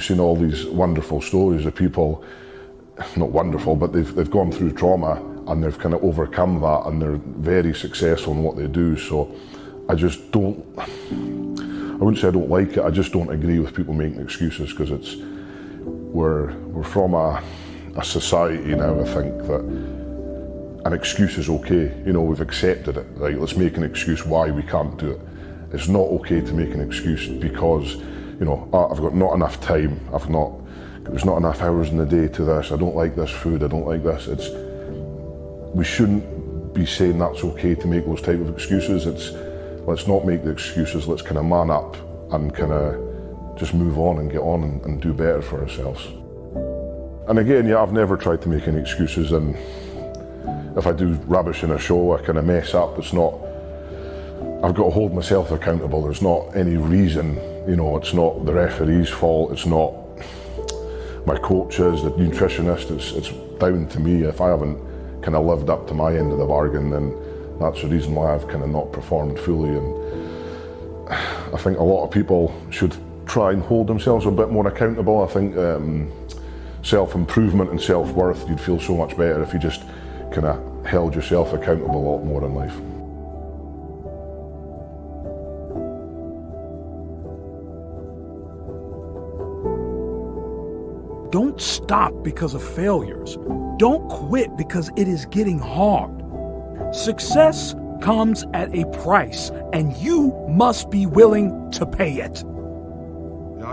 seen all these wonderful stories of people, not wonderful, but they've gone through trauma and they've kind of overcome that and they're very successful in what they do. So I just don't, I wouldn't say I don't like it, I just don't agree with people making excuses, because we're from a society now, I think, that an excuse is okay. You know, we've accepted it, right? Let's make an excuse why we can't do it. It's not okay to make an excuse because, you know, I've got not enough time, there's not enough hours in the day to this, I don't like this food, I don't like this. We shouldn't be saying that's okay to make those type of excuses. Let's not make the excuses, let's kind of man up and kind of just move on and get on and do better for ourselves. And again, yeah, I've never tried to make any excuses, and if I do rubbish in a show, I kind of mess up. It's not, I've got to hold myself accountable. There's not any reason, you know, it's not the referee's fault, it's not my coaches, the nutritionist, it's down to me. If I haven't kind of lived up to my end of the bargain, then that's the reason why I've kind of not performed fully. And I think a lot of people should try and hold themselves a bit more accountable. I think self-improvement and self-worth, you'd feel so much better if you just kind of held yourself accountable a lot more in life. Don't stop because of failures. Don't quit because it is getting hard. Success comes at a price, and you must be willing to pay it. Yeah,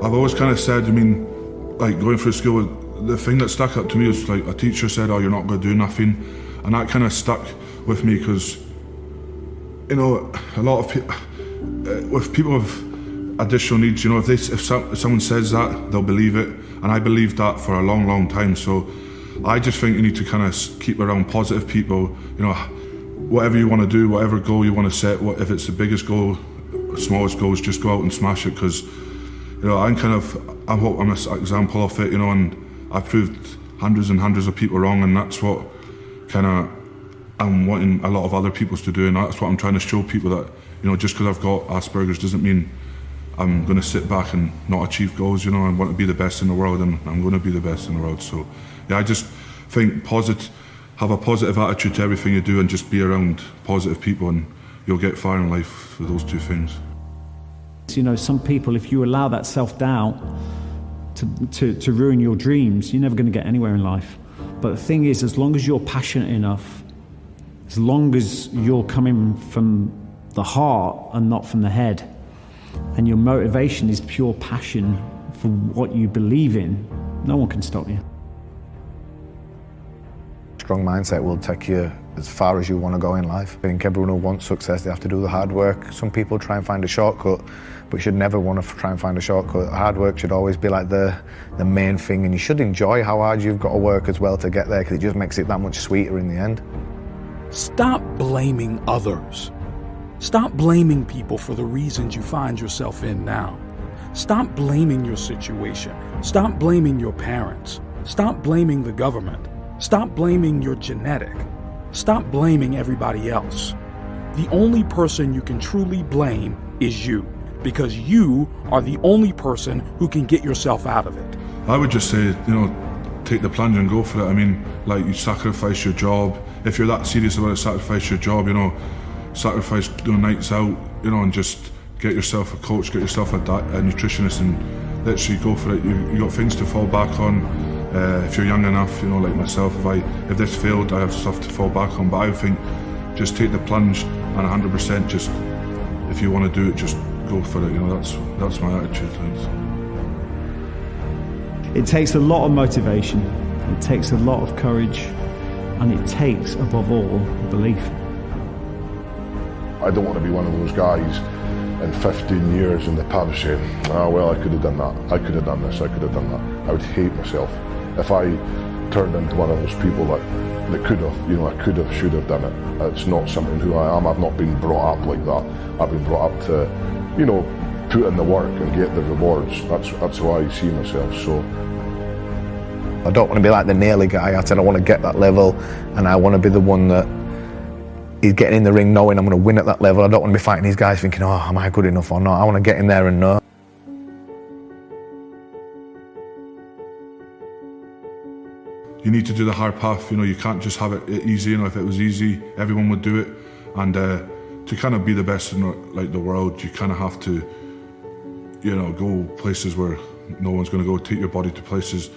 I've always kind of said, I mean, like going through school, the thing that stuck up to me was like a teacher said, oh, you're not going to do nothing. And that kind of stuck with me because, you know, a lot of people, with people with additional needs, you know, if someone says that, they'll believe it. And I believed that for a long, long time. So I just think you need to kind of keep around positive people. You know, whatever you want to do, whatever goal you want to set, if it's the biggest goal, smallest goals, just go out and smash it. Because, you know, I'm an example of it, you know, and I've proved hundreds and hundreds of people wrong, and that's what kind of I'm wanting a lot of other people to do, and that's what I'm trying to show people, that, you know, just because I've got Asperger's doesn't mean I'm going to sit back and not achieve goals. You know, I want to be the best in the world, and I'm going to be the best in the world. So, yeah, I just think have a positive attitude to everything you do, and just be around positive people, and you'll get far in life with those two things. You know, some people, if you allow that self-doubt to ruin your dreams, you're never going to get anywhere in life. But the thing is, as long as you're passionate enough, as long as you're coming from the heart and not from the head, and your motivation is pure passion for what you believe in, no one can stop you. Strong mindset will take you as far as you want to go in life. I think everyone who wants success, they have to do the hard work. Some people try and find a shortcut, but you should never want to try and find a shortcut. Hard work should always be like the main thing, and you should enjoy how hard you've got to work as well to get there, because it just makes it that much sweeter in the end. Stop blaming others. Stop blaming people for the reasons you find yourself in now. Stop blaming your situation. Stop blaming your parents. Stop blaming the government. Stop blaming your genetic. Stop blaming everybody else. The only person you can truly blame is you, because you are the only person who can get yourself out of it. I would just say, you know, take the plunge and go for it. I mean, like, you sacrifice your job. If you're that serious about it, sacrifice your job, you know, sacrifice doing nights out, you know, and just get yourself a coach, get yourself a nutritionist, and literally go for it. You got things to fall back on. If you're young enough, you know, like myself, if this failed, I have stuff to fall back on. But I think just take the plunge, and 100% just, if you want to do it, just go for it. You know, that's my attitude. It takes a lot of motivation, it takes a lot of courage, and it takes, above all, belief. I don't want to be one of those guys in 15 years in the pub saying, oh, well, I could have done that, I could have done this, I could have done that. I would hate myself if I turned into one of those people that could have, you know, I could have, should have done it. It's not something who I am. I've not been brought up like that. I've been brought up to, you know, put in the work and get the rewards. That's how I see myself. So I don't want to be like the nearly guy. I said I want to get that level, and I want to be the one that is getting in the ring knowing I'm going to win at that level. I don't want to be fighting these guys thinking, oh, am I good enough or not? I want to get in there and know. you need to do the hard path. You know, you can't just have it easy. You know, if it was easy, everyone would do it. And to kind of be the best in like the world, you kind of have to, you know, go places where no one's going to go. Take your body to places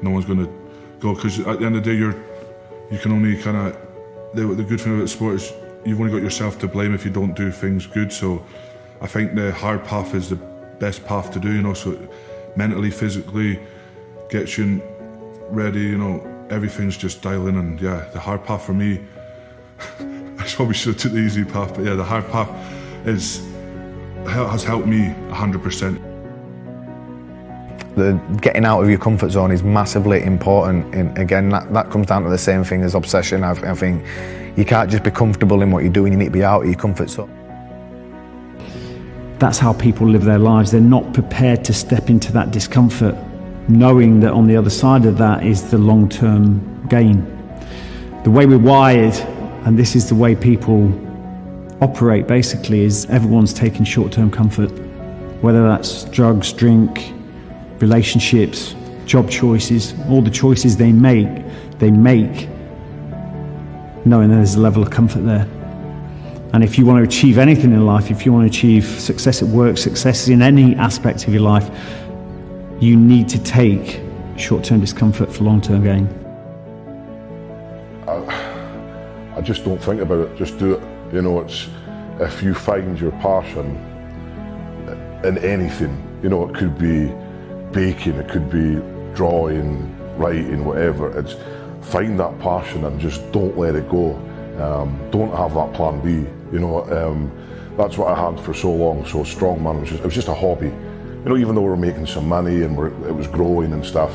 no one's going to go. Because at the end of the day, you can only kind of, the good thing about sport is you've only got yourself to blame if you don't do things good. So I think the hard path is the best path to do, you know, so mentally, physically, gets you ready, you know, everything's just dialing. And yeah, the hard path for me, I probably should have took the easy path, but yeah, the hard path has helped me 100%. Getting out of your comfort zone is massively important, and again, that comes down to the same thing as obsession. I think you can't just be comfortable in what you're doing, you need to be out of your comfort zone. That's how people live their lives. They're not prepared to step into that discomfort, knowing that on the other side of that is the long-term gain. The way we're wired, and this is the way people operate basically, is everyone's taking short-term comfort, whether that's drugs, drink, relationships, job choices, all the choices they make knowing there's a level of comfort there. And if you want to achieve anything in life, if you want to achieve success at work, success in any aspect of your life, you need to take short-term discomfort for long-term gain. I just don't think about it, just do it. You know, it's, if you find your passion in anything, you know, it could be baking, it could be drawing, writing, whatever, it's find that passion and just don't let it go. Don't have that plan B, you know. That's what I had for so long. So strongman it was just a hobby, you know. Even though we were making some money and it was growing and stuff,